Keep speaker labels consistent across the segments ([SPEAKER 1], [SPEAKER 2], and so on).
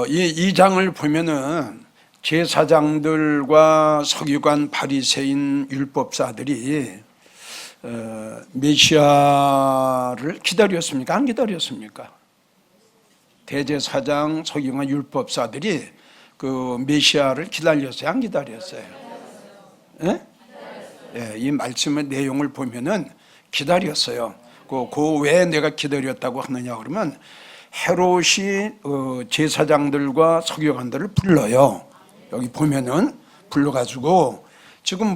[SPEAKER 1] 이 장을 보면은 제사장들과 서기관, 바리새인, 율법사들이 메시아를 기다렸습니까? 안 기다렸습니까? 대제사장, 서기관, 율법사들이 그 메시아를 기다렸어요? 안 기다렸어요? 예? 예, 이 말씀의 내용을 보면은 기다렸어요. 왜 내가 기다렸다고 하느냐 그러면 헤롯이 제사장들과 서기관들을 불러요. 여기 보면은 불러가지고 지금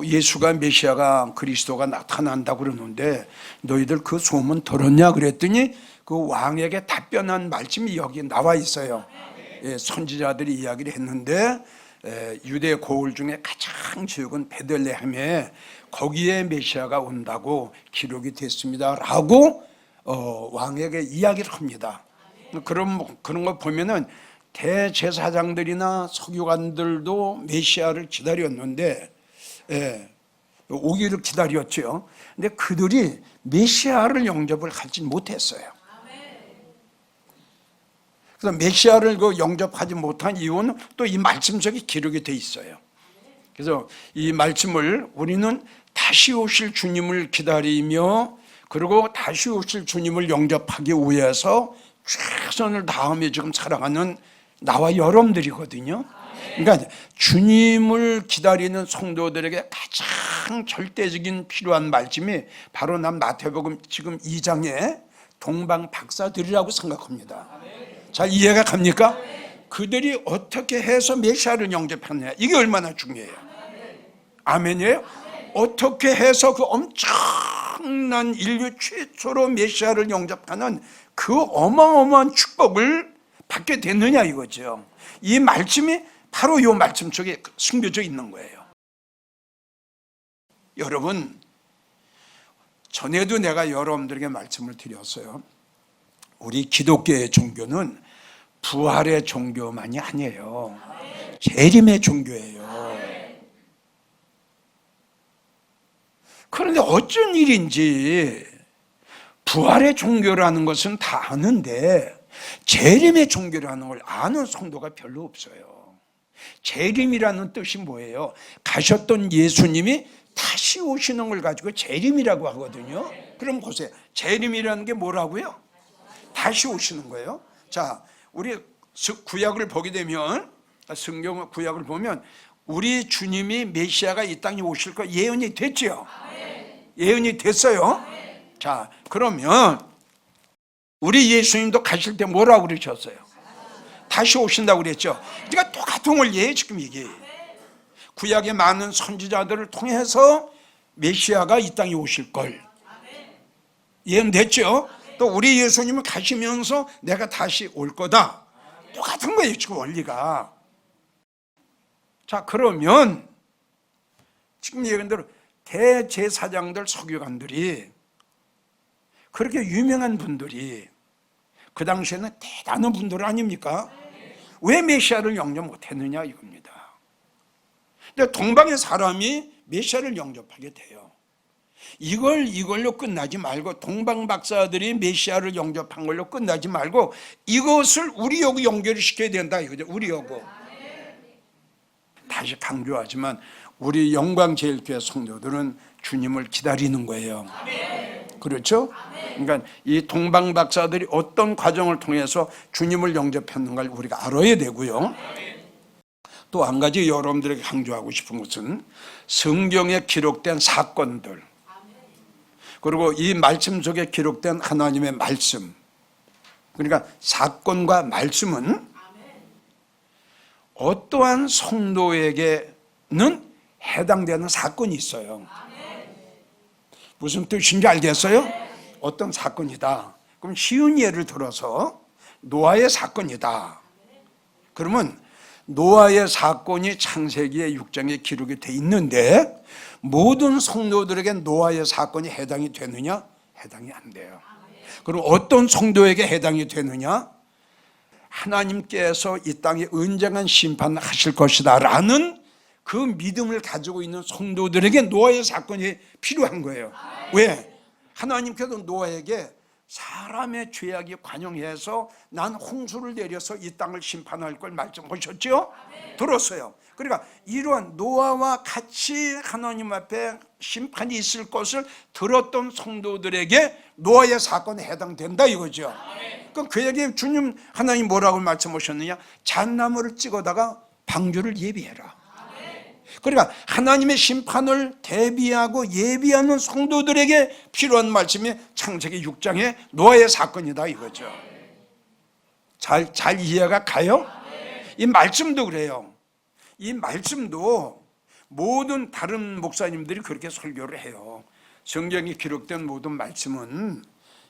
[SPEAKER 1] 예수가 메시아가 그리스도가 나타난다고 그러는데 너희들 그 소문 들었냐 그랬더니 그 왕에게 답변한 말씀이 여기 나와 있어요. 예, 선지자들이 이야기를 했는데 유대 고을 중에 가장 지역은 베들레헴에 거기에 메시아가 온다고 기록이 됐습니다 라고 왕에게 이야기를 합니다. 그런 거 보면은 대제사장들이나 서기관들도 메시아를 기다렸는데 오기를 기다렸죠. 근데 그들이 메시아를 영접을 하지 못했어요. 그래서 메시아를 영접하지 못한 이유는 또 이 말씀 속에 기록이 돼 있어요. 그래서 이 말씀을 우리는 다시 오실 주님을 기다리며 그리고 다시 오실 주님을 영접하기 위해서 최선을 다하며 지금 살아가는 나와 여러분들이거든요. 그러니까 주님을 기다리는 성도들에게 가장 절대적인 필요한 말씀이 바로 난 마태복음 지금 2장의 동방 박사들이라고 생각합니다. 잘 이해가 갑니까? 그들이 어떻게 해서 메시아를 영접했느냐, 이게 얼마나 중요해요. 아멘이에요? 어떻게 해서 그 엄청난 인류 최초로 메시아를 영접하는 그 어마어마한 축복을 받게 됐느냐 이거죠. 이 말씀이 바로 이 말씀 속에 숨겨져 있는 거예요. 여러분, 전에도 내가 여러분들에게 말씀을 드렸어요. 우리 기독교의 종교는 부활의 종교만이 아니에요. 재림의 종교예요. 그런데 어쩐 일인지 부활의 종교라는 것은 다 아는데 재림의 종교라는 걸 아는 성도가 별로 없어요. 재림이라는 뜻이 뭐예요? 가셨던 예수님이 다시 오시는 걸 가지고 재림이라고 하거든요. 그럼 보세요. 재림이라는 게 뭐라고요? 다시 오시는 거예요. 자, 우리 구약을 보게 되면, 성경 구약을 보면 우리 주님이 메시아가 이 땅에 오실 거 예언이 됐죠? 예언이 됐어요. 자, 그러면 우리 예수님도 가실 때 뭐라고 그러셨어요? 다시 오신다고 그랬죠. 그러니까 똑같은 원리예요 지금 이게. 구약의 많은 선지자들을 통해서 메시아가 이 땅에 오실 걸 예언됐죠. 또 우리 예수님은 가시면서 내가 다시 올 거다. 똑같은 거예요 지금 원리가. 자, 그러면 지금 얘기한 대로 대제사장들, 서기관들이 그렇게 유명한 분들이 그 당시에는 대단한 분들 아닙니까? 왜 메시아를 영접 못했느냐 이겁니다. 근데 동방의 사람이 메시아를 영접하게 돼요. 이걸로 끝나지 말고, 동방 박사들이 메시아를 영접한 걸로 끝나지 말고 이것을 우리하고 연결을 시켜야 된다 이거죠. 우리하고. 다시 강조하지만 우리 영광제일교회 성도들은 주님을 기다리는 거예요. 그렇죠? 그러니까 이 동방 박사들이 어떤 과정을 통해서 주님을 영접했는가를 우리가 알아야 되고요. 또 한 가지 여러분들에게 강조하고 싶은 것은 성경에 기록된 사건들, 그리고 이 말씀 속에 기록된 하나님의 말씀, 그러니까 사건과 말씀은 어떠한 성도에게는 해당되는 사건이 있어요. 무슨 뜻인지 알겠어요? 어떤 사건이다. 그럼 쉬운 예를 들어서 노아의 사건이다. 그러면 노아의 사건이 창세기의 6장에 기록이 돼 있는데 모든 성도들에게 노아의 사건이 해당이 되느냐? 해당이 안 돼요. 그럼 어떤 성도에게 해당이 되느냐? 하나님께서 이 땅에 은정한 심판을 하실 것이다 라는 그 믿음을 가지고 있는 성도들에게 노아의 사건이 필요한 거예요. 왜? 하나님께서 노아에게 사람의 죄악이 관영해서 난 홍수를 내려서 이 땅을 심판할 걸 말씀하셨죠? 들었어요. 그러니까 이러한 노아와 같이 하나님 앞에 심판이 있을 것을 들었던 성도들에게 노아의 사건에 해당된다 이거죠. 그럼 그에게 주님 하나님 뭐라고 말씀하셨느냐? 잣나무를 찍어다가 방주를 예비해라. 그러니까 하나님의 심판을 대비하고 예비하는 성도들에게 필요한 말씀이 창세기 6장의 노아의 사건이다 이거죠. 잘 이해가 가요? 이 말씀도 그래요. 이 말씀도 모든 다른 목사님들이 그렇게 설교를 해요. 성경에 기록된 모든 말씀은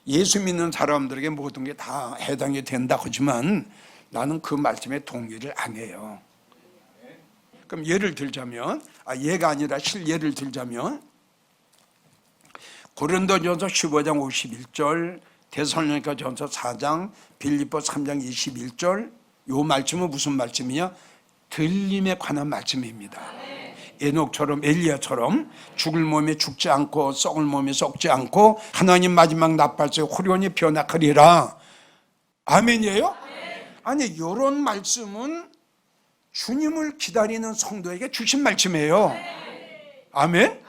[SPEAKER 1] 예수 믿는 사람들에게 모든 게 다 해당이 된다 하지만 나는 그 말씀에 동의를 안 해요. 그럼 예를 들자면, 예가 아니라 실예를 들자면, 고린도전서 15장 51절, 데살로니가전서 4장, 빌립보 3장 21절, 요 말씀은 무슨 말씀이냐? 들림에 관한 말씀입니다. 에녹처럼 엘리야처럼 죽을 몸에 죽지 않고 썩을 몸에 썩지 않고 하나님 마지막 나팔 때 호련히 변화하리라. 아멘이에요? 아니 이런 말씀은 주님을 기다리는 성도에게 주신 말씀이에요. 아멘?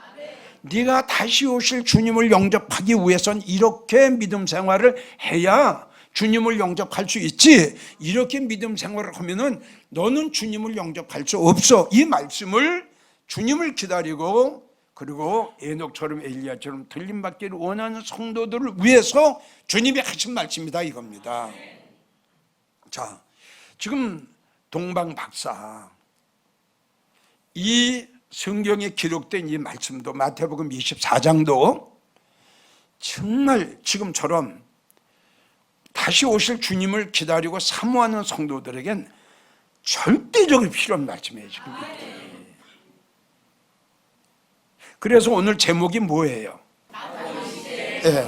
[SPEAKER 1] 네가 다시 오실 주님을 영접하기 위해선 이렇게 믿음 생활을 해야 주님을 영접할 수 있지. 이렇게 믿음 생활을 하면은 너는 주님을 영접할 수 없어. 이 말씀을 주님을 기다리고 그리고 에녹처럼 엘리야처럼 들림받기를 원하는 성도들을 위해서 주님이 하신 말씀이다 이겁니다. 자, 지금 동방박사 이 성경에 기록된 이 말씀도 마태복음 24장도 정말 지금처럼 다시 오실 주님을 기다리고 사모하는 성도들에겐 절대적으로 필요한 말씀이에요 지금. 그래서 오늘 제목이 뭐예요? 네.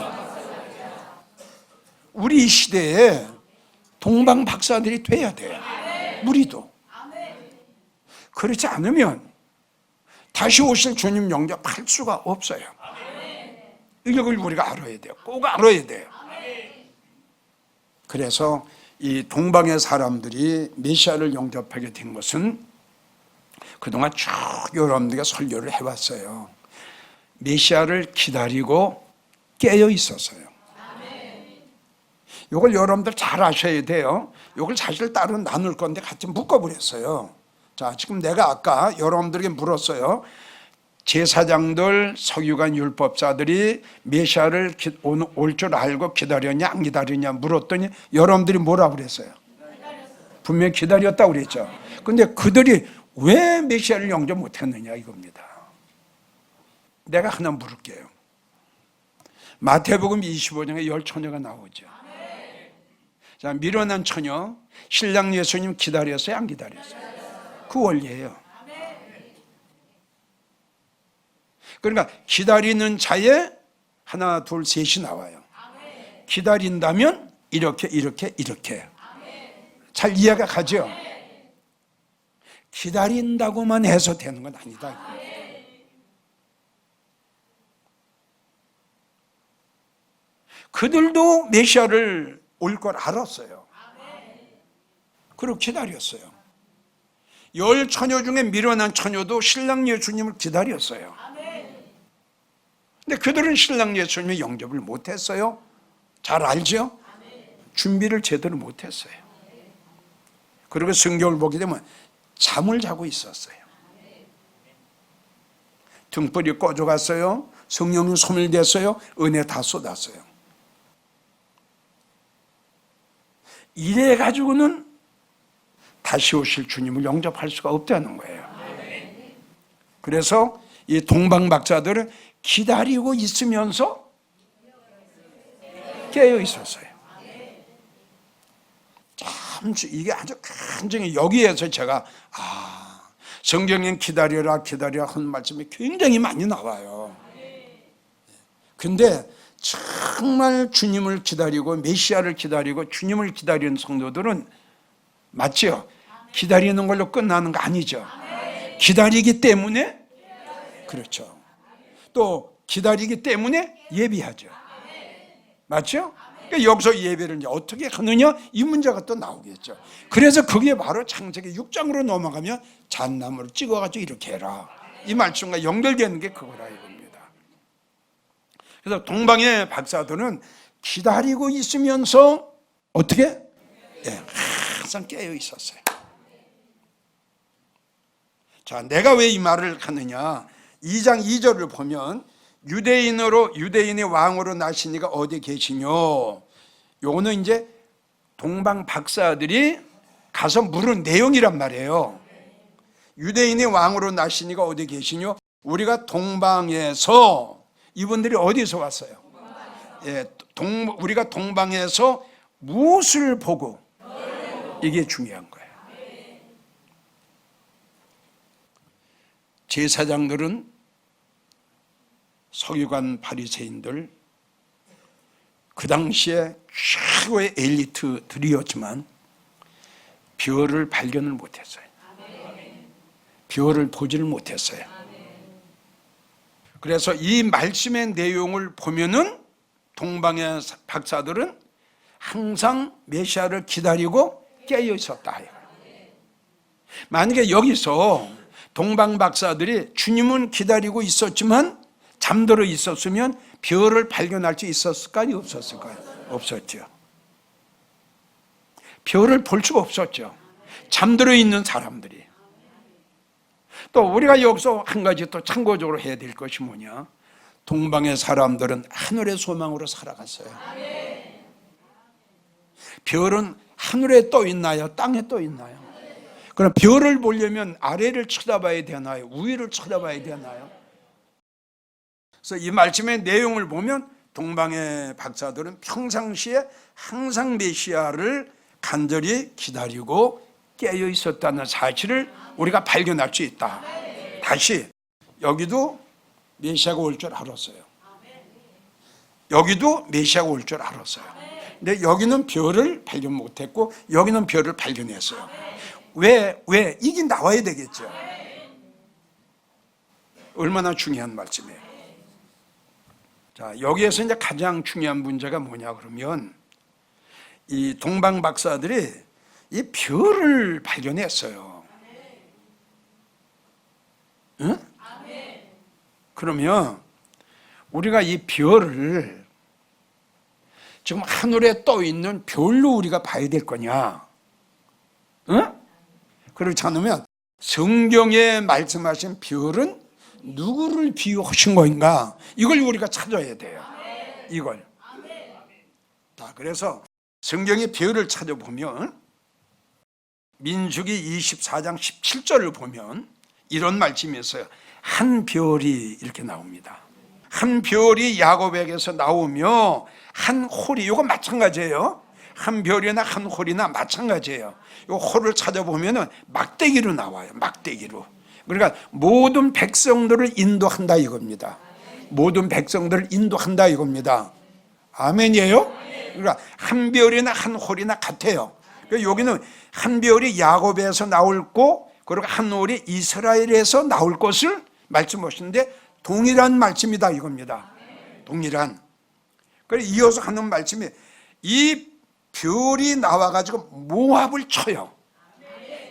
[SPEAKER 1] 우리 이 시대에 동방박사들이 돼야 돼요. 우리도. 그렇지 않으면 다시 오실 주님 영접할 수가 없어요. 이걸 우리가 알아야 돼요. 꼭 알아야 돼요. 그래서 이 동방의 사람들이 메시아를 영접하게 된 것은 그동안 쭉 여러분들과 설교를 해왔어요. 메시아를 기다리고 깨어 있었어요. 이걸 여러분들 잘 아셔야 돼요. 이걸 사실 따로 나눌 건데 같이 묶어버렸어요. 자, 지금 내가 아까 여러분들에게 물었어요. 제사장들, 서기관, 율법사들이 메시아를 올 줄 알고 기다렸냐 안 기다렸냐 물었더니 여러분들이 뭐라고 그랬어요? 분명히 기다렸다고 그랬죠. 근데 그들이 왜 메시아를 영접 못했느냐 이겁니다. 내가 하나 물을게요. 마태복음 25장에 10처녀가 나오죠. 자, 미련한 처녀, 신랑 예수님 기다렸어요? 안 기다렸어요? 그 원리예요. 그러니까 기다리는 자에 하나, 둘, 셋이 나와요. 기다린다면 이렇게. 잘 이해가 가죠? 기다린다고만 해서 되는 건 아니다. 그들도 메시아를 올 걸 알았어요. 그리고 기다렸어요. 10처녀 중에 미련한 처녀도 신랑 예수님을 기다렸어요. 근데 그들은 신랑 예수님의 영접을 못했어요. 잘 알죠? 준비를 제대로 못했어요. 그리고 성경을 보게 되면 잠을 자고 있었어요. 등불이 꺼져갔어요. 성령이 소멸됐어요. 은혜 다 쏟았어요. 이래가지고는 다시 오실 주님을 영접할 수가 없다는 거예요. 그래서 이 동방박사들은 기다리고 있으면서 깨어 있었어요. 참 이게 아주 간증이 여기에서 제가 성경엔 기다려라 하는 말씀이 굉장히 많이 나와요. 근데 정말 주님을 기다리고 메시아를 기다리고 주님을 기다리는 성도들은 맞죠? 기다리는 걸로 끝나는 거 아니죠. 기다리기 때문에 그렇죠. 또 기다리기 때문에 예비하죠. 맞죠? 그러니까 여기서 예배를 이제 어떻게 하느냐 이 문제가 또 나오겠죠. 그래서 그게 바로 창세기 6장으로 넘어가면 잣나무를 찍어가지고 이렇게 해라. 이 말씀과 연결되는 게 그거라 이겁니다. 그래서 동방의 박사들은 기다리고 있으면서 어떻게? 항상 깨어 있었어요. 자, 내가 왜 이 말을 하느냐? 2장 2절을 보면 유대인의 왕으로 나시니가 어디 계시뇨? 요거는 이제 동방 박사들이 가서 물은 내용이란 말이에요. 유대인의 왕으로 나시니가 어디 계시뇨? 우리가 동방에서, 이분들이 어디서 왔어요? 우리가 동방에서 무엇을 보고? 이게 중요한 거예요. 제사장들은 서기관 바리새인들 그 당시에 최고의 엘리트들이었지만 별을 발견을 못했어요. 별을 보지를 못했어요. 그래서 이 말씀의 내용을 보면은 동방의 박사들은 항상 메시아를 기다리고 깨어 있었다. 만약에 여기서 동방 박사들이 주님은 기다리고 있었지만 잠들어 있었으면 별을 발견할 수 있었을까요? 없었을까요? 없었죠. 별을 볼 수가 없었죠. 잠들어 있는 사람들이. 또 우리가 여기서 한 가지 또 참고적으로 해야 될 것이 뭐냐? 동방의 사람들은 하늘의 소망으로 살아갔어요. 별은 하늘에 떠 있나요? 땅에 떠 있나요? 그럼 별을 보려면 아래를 쳐다봐야 되나요? 위를 쳐다봐야 되나요? 그래서 이 말씀의 내용을 보면 동방의 박사들은 평상시에 항상 메시아를 간절히 기다리고 깨어 있었다는 사실을 우리가 발견할 수 있다. 다시 여기도 메시아가 올 줄 알았어요. 여기도 메시아가 올 줄 알았어요. 근데 여기는 별을 발견 못했고 여기는 별을 발견했어요. 왜? 이게 나와야 되겠죠. 얼마나 중요한 말씀이에요. 자, 여기에서 이제 가장 중요한 문제가 뭐냐 그러면 이 동방 박사들이 이 별을 발견했어요. 응? 그러면 우리가 이 별을 지금 하늘에 떠 있는 별로 우리가 봐야 될 거냐? 응? 그렇지 않으면 성경에 말씀하신 별은 누구를 비유하신 거인가? 이걸 우리가 찾아야 돼요. 이걸. 자, 그래서 성경의 별을 찾아보면 민수기 24장 17절을 보면 이런 말씀이 있어요. 한 별이 이렇게 나옵니다. 한 별이 야곱에게서 나오며 한 홀이, 이거 마찬가지예요. 한 별이나 한 홀이나 마찬가지예요. 이 홀을 찾아보면은 막대기로 나와요. 막대기로. 그러니까 모든 백성들을 인도한다 이겁니다. 모든 백성들을 인도한다 이겁니다. 아멘이에요? 그러니까 한 별이나 한 홀이나 같아요. 그러니까 여기는 한 별이 야곱에서 나올 거, 그리고 한 홀이 이스라엘에서 나올 것을 말씀하시는데 동일한 말씀이다 이겁니다. 동일한. 그래서 이어서 하는 말씀이 이 별이 나와가지고 모압을 쳐요.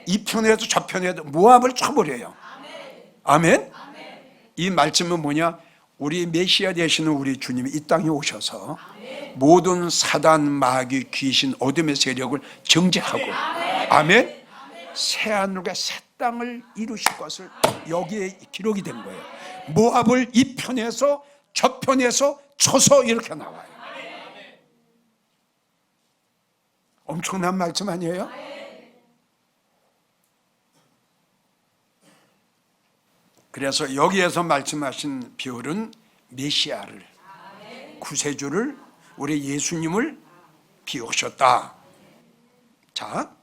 [SPEAKER 1] 이 편에도 저 편에도 모압을 쳐버려요. 아멘? 이 말씀은 뭐냐? 우리 메시아 되시는 우리 주님이 이 땅에 오셔서 모든 사단, 마귀, 귀신, 어둠의 세력을 정죄하고 아멘? 새하늘과 새 땅을 이루실 것을 여기에 기록이 된 거예요. 모압을 이 편에서 저 편에서 쳐서 이렇게 나와요. 엄청난 말씀 아니에요? 그래서 여기에서 말씀하신 별은 메시아를, 구세주를, 우리 예수님을 비우셨다. 자,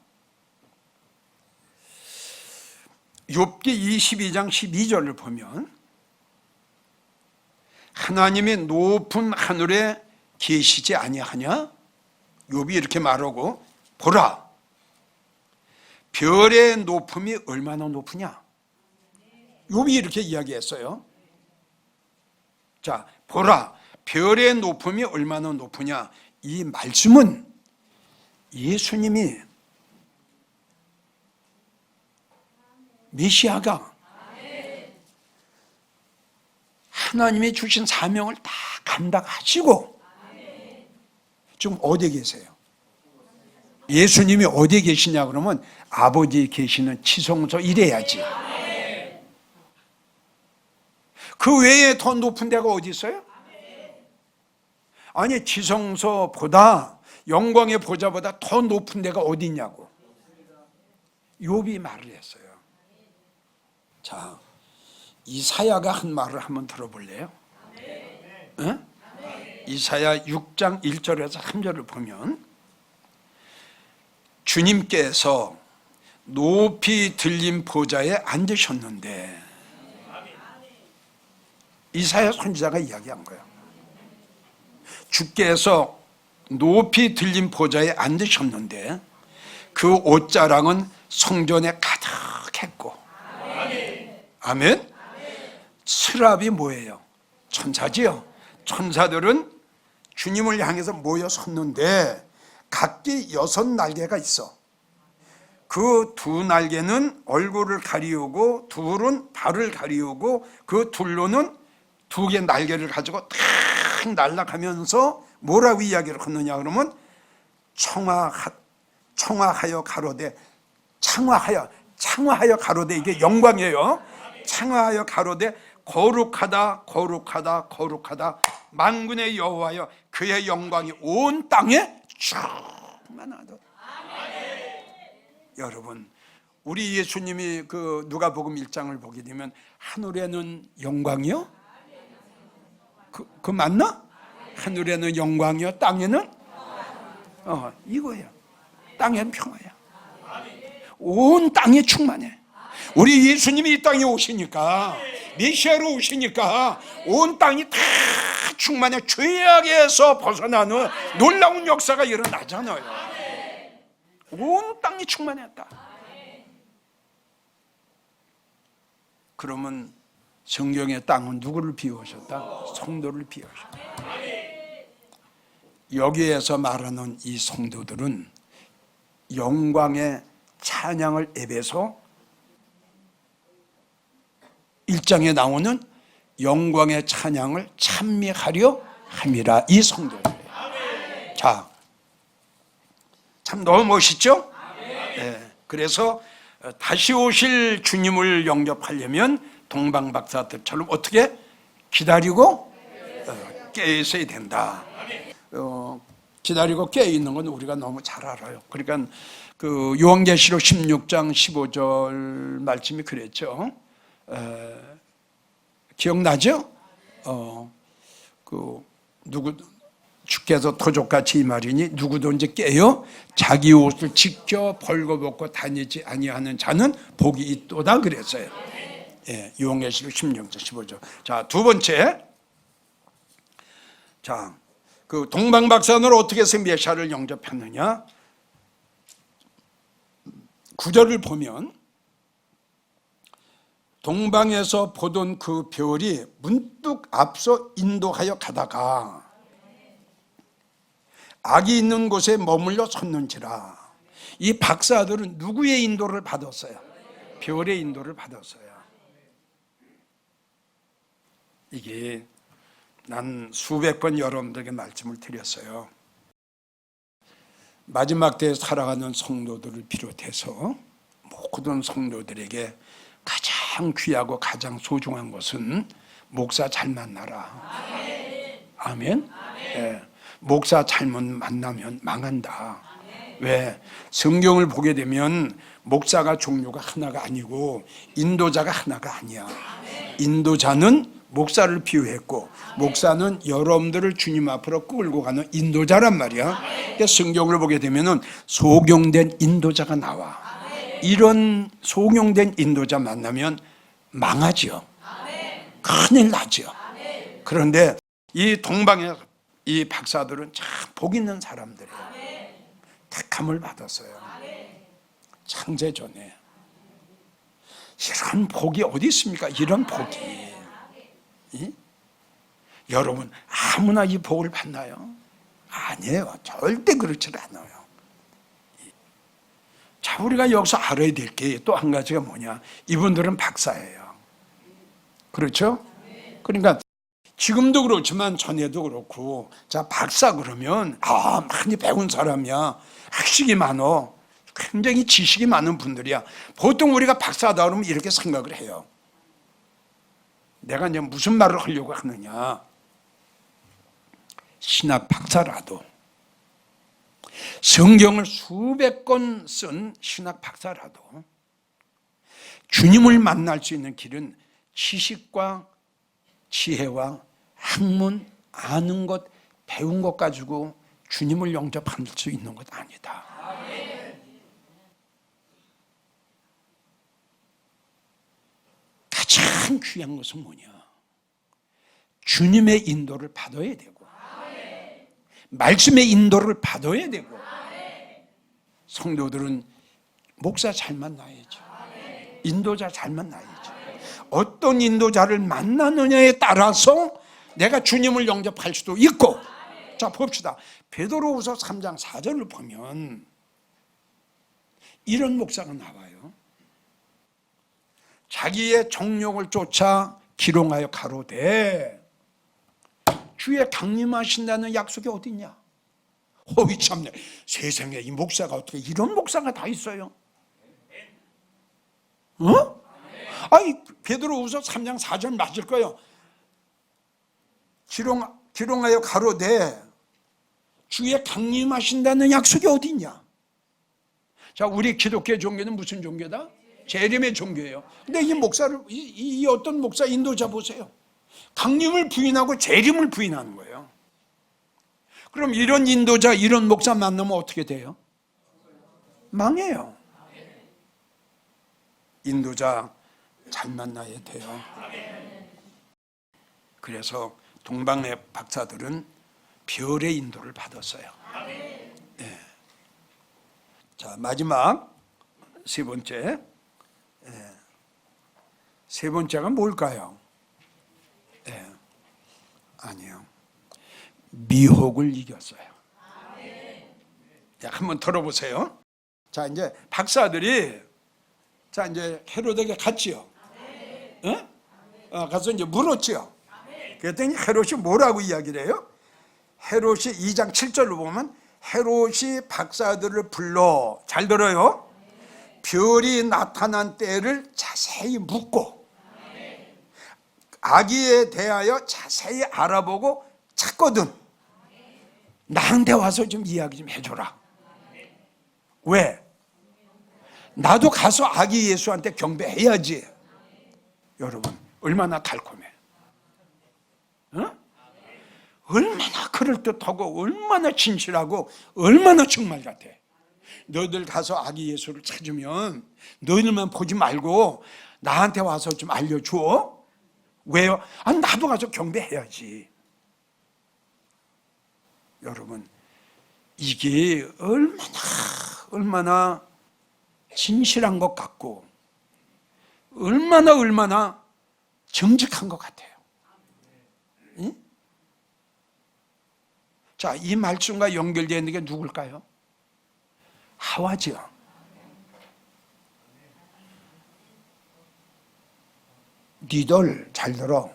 [SPEAKER 1] 욥기 22장 12절을 보면 하나님이 높은 하늘에 계시지 아니하냐? 욥이 이렇게 말하고 보라, 별의 높음이 얼마나 높으냐? 욥이 이렇게 이야기했어요. 자, 보라, 별의 높음이 얼마나 높으냐? 이 말씀은 예수님이 메시아가 하나님이 주신 사명을 다 감당하시고 지금 어디에 계세요? 예수님이 어디에 계시냐 그러면 아버지 계시는 지성소 이래야지. 그 외에 더 높은 데가 어디 있어요? 아니 지성소보다 영광의 보좌보다 더 높은 데가 어디 있냐고 욥이 말을 했어요. 자, 이사야가 한 말을 한번 들어볼래요? 응? 이사야 6장 1절에서 3절을 보면 주님께서 높이 들린 보좌에 앉으셨는데, 이사야 선지자가 이야기한 거예요. 주께서 높이 들린 보좌에 앉으셨는데 그 옷자락은 성전에 가득했고, 아멘. 스랍이 뭐예요? 천사지요. 천사들은 주님을 향해서 모여 섰는데 각기 6날개가 있어. 그 2날개는 얼굴을 가리우고 둘은 발을 가리우고 그 둘로는 2개 날개를 가지고 탁 날아가면서 뭐라고 이야기를 하느냐 그러면 청하하여 가로되, 창화하여 가로되, 이게 영광이에요. 창화하여 가로되 거룩하다 거룩하다 거룩하다 만군의 여호와여 그의 영광이 온 땅에 충만하다. 여러분, 우리 예수님이 그 누가복음 1장을 보게 되면 하늘에는 영광이요? 그 맞나? 하늘에는 영광이요, 땅에는 이거예요. 땅에는 평화야. 온 땅에 충만해. 우리 예수님이 이 땅에 오시니까, 메시아로 오시니까 온 땅이 다 충만해. 죄악에서 벗어나는 놀라운 역사가 일어나잖아요. 온 땅이 충만했다. 그러면 성경의 땅은 누구를 비우셨다? 성도를 비우셨다. 여기에서 말하는 이 성도들은 영광의 찬양을 예배해서 1장에 나오는 영광의 찬양을 찬미하려 함이라. 이 성도들이에요. 자, 참 너무 멋있죠? 네. 그래서 다시 오실 주님을 영접하려면 동방박사들처럼 어떻게 기다리고 깨어 있어야 된다. 기다리고 깨어 있는 건 우리가 너무 잘 알아요. 그러니까 그 요한계시록 16장 15절 말씀이 그랬죠. 기억나죠? 주께서 도적같이 이 말이니 누구든지 깨어 자기 옷을 직접 벌거벗고 다니지 아니하는 자는 복이 있도다 그랬어요. 예, 요한계시록 16장 15절. 자, 두 번째. 자, 그 동방박사는 어떻게 해서 메시아를 영접했느냐? 9절을 보면 동방에서 보던 그 별이 문득 앞서 인도하여 가다가 악이 있는 곳에 머물러 섰는지라. 이 박사들은 누구의 인도를 받았어요? 별의 인도를 받았어요. 이게 난 수백 번 여러분들에게 말씀을 드렸어요. 마지막 때에 살아가는 성도들을 비롯해서 모든 성도들에게 가장 귀하고 가장 소중한 것은 목사 잘 만나라. 아멘. 네. 목사 잘못 만나면 망한다. 왜? 성경을 보게 되면 목사가 종류가 하나가 아니고 인도자가 하나가 아니야. 인도자는 목사를 비유했고 목사는 여러분들을 주님 앞으로 끌고 가는 인도자란 말이야. 그러니까 성경을 보게 되면 소경된 인도자가 나와. 이런 소경된 인도자 만나면 망하죠. 큰일 나죠. 그런데 이 동방의 이 박사들은 참 복 있는 사람들이에요. 택함을 받았어요. 창세전에. 이런 복이 어디 있습니까? 이런 복이. 여러분 아무나 이 복을 받나요? 아니에요. 절대 그렇지 않아요. 자, 우리가 여기서 알아야 될 게 또 한 가지가 뭐냐. 이분들은 박사예요. 그렇죠? 그러니까 지금도 그렇지만 전에도 그렇고, 자, 박사 그러면 많이 배운 사람이야. 학식이 많어. 굉장히 지식이 많은 분들이야. 보통 우리가 박사다 그러면 이렇게 생각을 해요. 내가 이제 무슨 말을 하려고 하느냐. 신학 박사라도, 성경을 수백 권 쓴 신학 박사라도 주님을 만날 수 있는 길은 지식과 지혜와 학문, 아는 것, 배운 것 가지고 주님을 영접할 수 있는 것 아니다. 가장 귀한 것은 뭐냐? 주님의 인도를 받아야 되고, 말씀의 인도를 받아야 되고, 성도들은 목사 잘 만나야죠. 인도자 잘 만나야죠. 어떤 인도자를 만나느냐에 따라서 내가 주님을 영접할 수도 있고. 자, 봅시다. 베드로후서 3장 4절을 보면 이런 목사가 나와요. 자기의 정욕을 쫓아 기롱하여 가로되 주의 강림하신다는 약속이 어디 있냐? 어이 참네, 세상에 이 목사가 어떻게 이런 목사가 다 있어요? 아니, 베드로후서 3장 4절 맞을 거예요. 기롱하여 가로되 주의 강림하신다는 약속이 어디 있냐? 자, 우리 기독교 종교는 무슨 종교다? 재림의 종교예요. 근데 이 목사를, 이 어떤 목사 인도자 보세요. 강림을 부인하고 재림을 부인하는 거예요. 그럼 이런 인도자, 이런 목사 만나면 어떻게 돼요? 망해요. 인도자 잘 만나야 돼요. 그래서 동방의 박사들은 별의 인도를 받았어요. 네. 자, 마지막 세 번째. 세 번째가 뭘까요? 아니요. 미혹을 이겼어요. 자, 한번 들어보세요. 자, 이제 박사들이 자, 이제 헤로데에게 갔지요. 가서 이제 물었지요. 그랬더니 헤롯이 뭐라고 이야기를 해요? 헤롯이 2장 7절로 보면 헤롯이 박사들을 불러, 잘 들어요, 별이 나타난 때를 자세히 묻고 아기에 대하여 자세히 알아보고 찾거든. 나한테 와서 좀 이야기 좀 해줘라. 왜? 나도 가서 아기 예수한테 경배해야지. 여러분, 얼마나 달콤해. 얼마나 그럴듯하고 얼마나 진실하고 얼마나 정말 같아. 너희들 가서 아기 예수를 찾으면 너희들만 보지 말고 나한테 와서 좀 알려줘. 왜요? 나도 가서 경배해야지. 여러분, 이게 얼마나 진실한 것 같고 얼마나 정직한 것 같아요. 응? 자, 이 말씀과 연결되어 있는 게 누굴까요? 하와지요. 니들 잘 들어.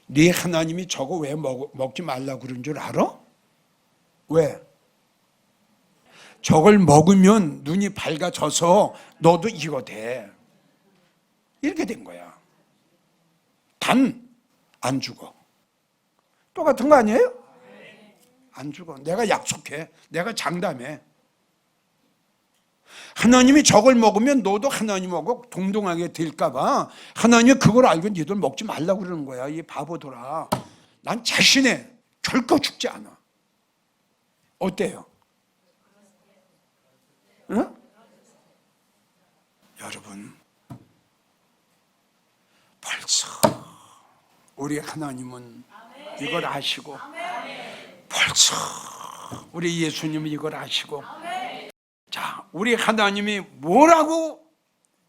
[SPEAKER 1] 네 하나님이 저거 왜 먹지 말라고 그런 줄 알아? 왜? 저걸 먹으면 눈이 밝아져서 너도 이거 돼. 이렇게 된 거야. 단 안 죽어. 똑같은 거 아니에요? 안 죽어. 내가 약속해. 내가 장담해. 하나님이 저걸 먹으면 너도 하나님하고 동등하게 될까 봐 하나님이 그걸 알고 니들 먹지 말라고 그러는 거야. 이 바보들아. 난 자신해. 결코 죽지 않아. 어때요? 응? 여러분, 벌써 우리 하나님은 이걸 아시고 벌써 우리 예수님은 이걸 아시고, 자, 우리 하나님이 뭐라고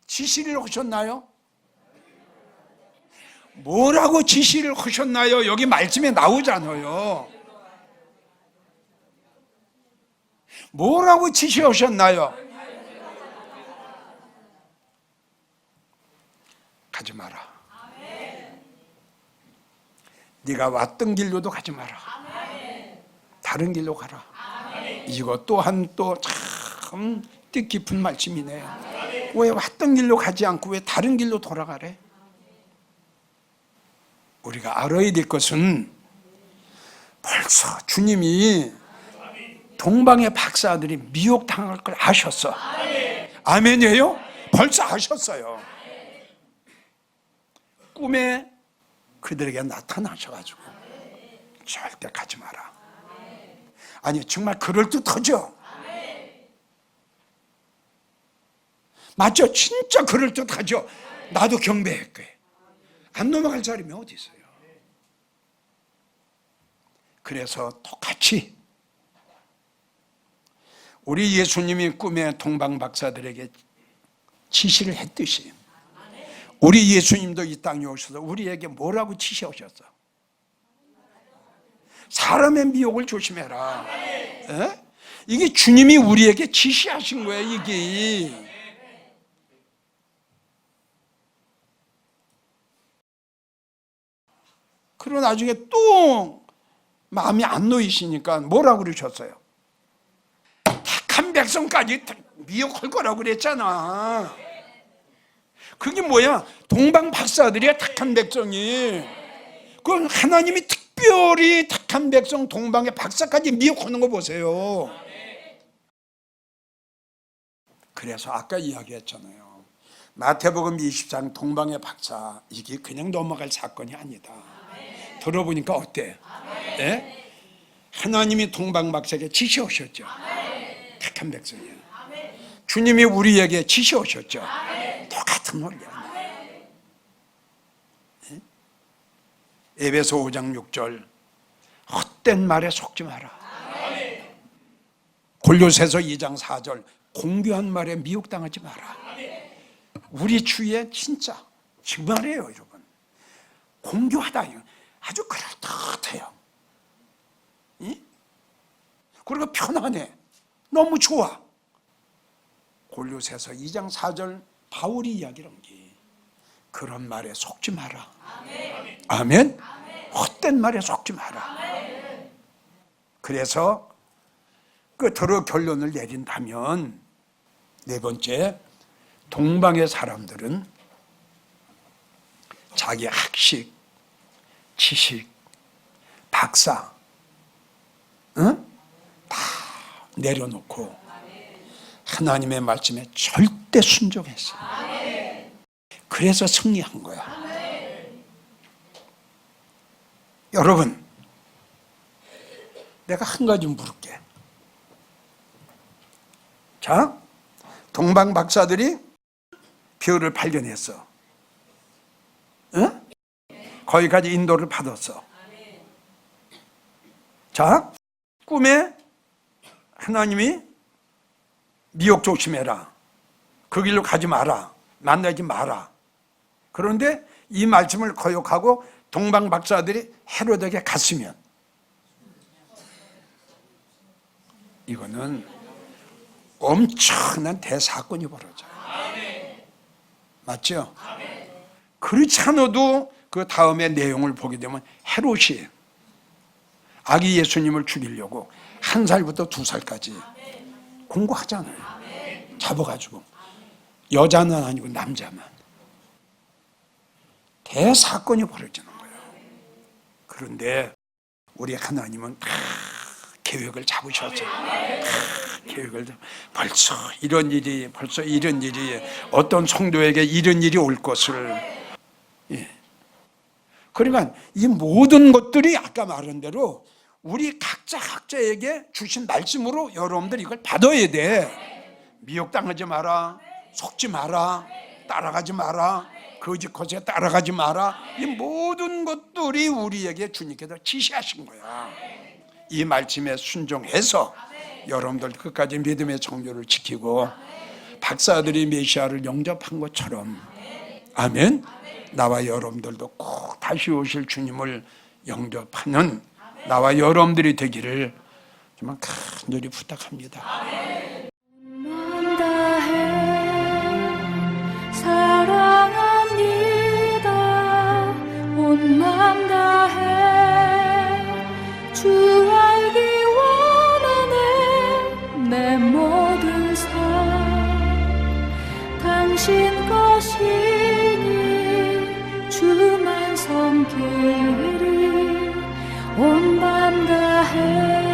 [SPEAKER 1] 지시를 하셨나요? 뭐라고 지시를 하셨나요? 여기 말씀에 나오잖아요. 뭐라고 지시하셨나요? 가지 마라. 네가 왔던 길로도 가지 마라. 다른 길로 가라. 이거 또한 또 참 뜻깊은 말씀이네요. 왜 왔던 길로 가지 않고 왜 다른 길로 돌아가래? 우리가 알아야 될 것은 벌써 주님이 동방의 박사들이 미혹당할 걸 아셨어. 아멘이에요? 벌써 아셨어요. 꿈에 그들에게 나타나셔가지고 절대 가지 마라. 아니 정말 그럴듯하죠? 맞죠? 진짜 그럴듯하죠? 나도 경배했고요. 안 넘어갈 자리면 어디 있어요? 그래서 똑같이 우리 예수님이 꿈에 동방 박사들에게 지시를 했듯이 우리 예수님도 이 땅에 오셔서 우리에게 뭐라고 지시하셨어? 사람의 미혹을 조심해라. 에? 이게 주님이 우리에게 지시하신 거예요. 이게 그리고 나중에 또 마음이 안 놓이시니까 뭐라고 그러셨어요? 택한 백성까지 미혹할 거라고 그랬잖아. 그게 뭐야? 동방 박사들이야. 택한 백성이. 그럼 하나님이 특별히 택한 백성 동방의 박사까지 미혹하는 거 보세요. 그래서 아까 이야기했잖아요. 마태복음 20장 동방의 박사, 이게 그냥 넘어갈 사건이 아니다. 들어보니까 어때? 네? 하나님이 동방 박사에게 지시하셨죠. 택한 백성이에요. 주님이 우리에게 지시하셨죠. 똑같은 논리야. 네? 에베소 5장 6절 헛된 말에 속지 마라. 골로새서 2장 4절 공교한 말에 미혹당하지 마라. 우리 주위에 진짜 정말이에요, 여러분. 공교하다. 아주 그럴듯해요. 그리고 편안해. 너무 좋아. 골로새서 2장 4절 바울이 이야기한 게 그런 말에 속지 마라. 아멘. 헛된 말에 속지 마라. 그래서 끝으로 결론을 내린다면 네 번째, 동방의 사람들은 자기 학식, 지식, 박사 다 내려놓고 하나님의 말씀에 절대 순종했어요. 그래서 승리한 거야. 여러분, 내가 한 가지 물을게. 자, 동방 박사들이 별을 발견했어. 응? 거기까지 인도를 받았어. 자, 꿈에 하나님이 미혹 조심해라. 그 길로 가지 마라. 만나지 마라. 그런데 이 말씀을 거역하고 동방 박사들이 헤로드에게 갔으면 이거는 엄청난 대사건이 벌어져요. 맞죠? 그렇지 않아도 그 다음에 내용을 보게 되면 헤롯이 아기 예수님을 죽이려고 1살부터 2살까지 공고하잖아요. 잡아가지고 여자는 아니고 남자만. 대사건이 벌어지는 거예요. 그런데 우리 하나님은 다 계획을 잡으셨어요. 계획을 벌써 이런 일이 어떤 성도에게 이런 일이 올 것을. 예. 그러니까 이 모든 것들이 아까 말한 대로 우리 각자에게 주신 말씀으로 여러분들 이걸 받아야 돼. 미혹당하지 마라, 속지 마라, 따라가지 마라, 거짓 것에 따라가지 마라. 이 모든 것들이 우리에게 주님께서 지시하신 거야. 이 말씀에 순종해서 여러분들 끝까지 믿음의 정조를 지키고 박사들이 메시아를 영접한 것처럼, 아멘, 나와 여러분들도 꼭 다시 오실 주님을 영접하는 나와 여러분들이 되기를 정말 간절히 부탁합니다.
[SPEAKER 2] 마음 다해 사랑합니다. 온 마음 다해 주 알기 원하네. 내 모든 삶 당신 것이니 주만 섬기리. 온 마음 다해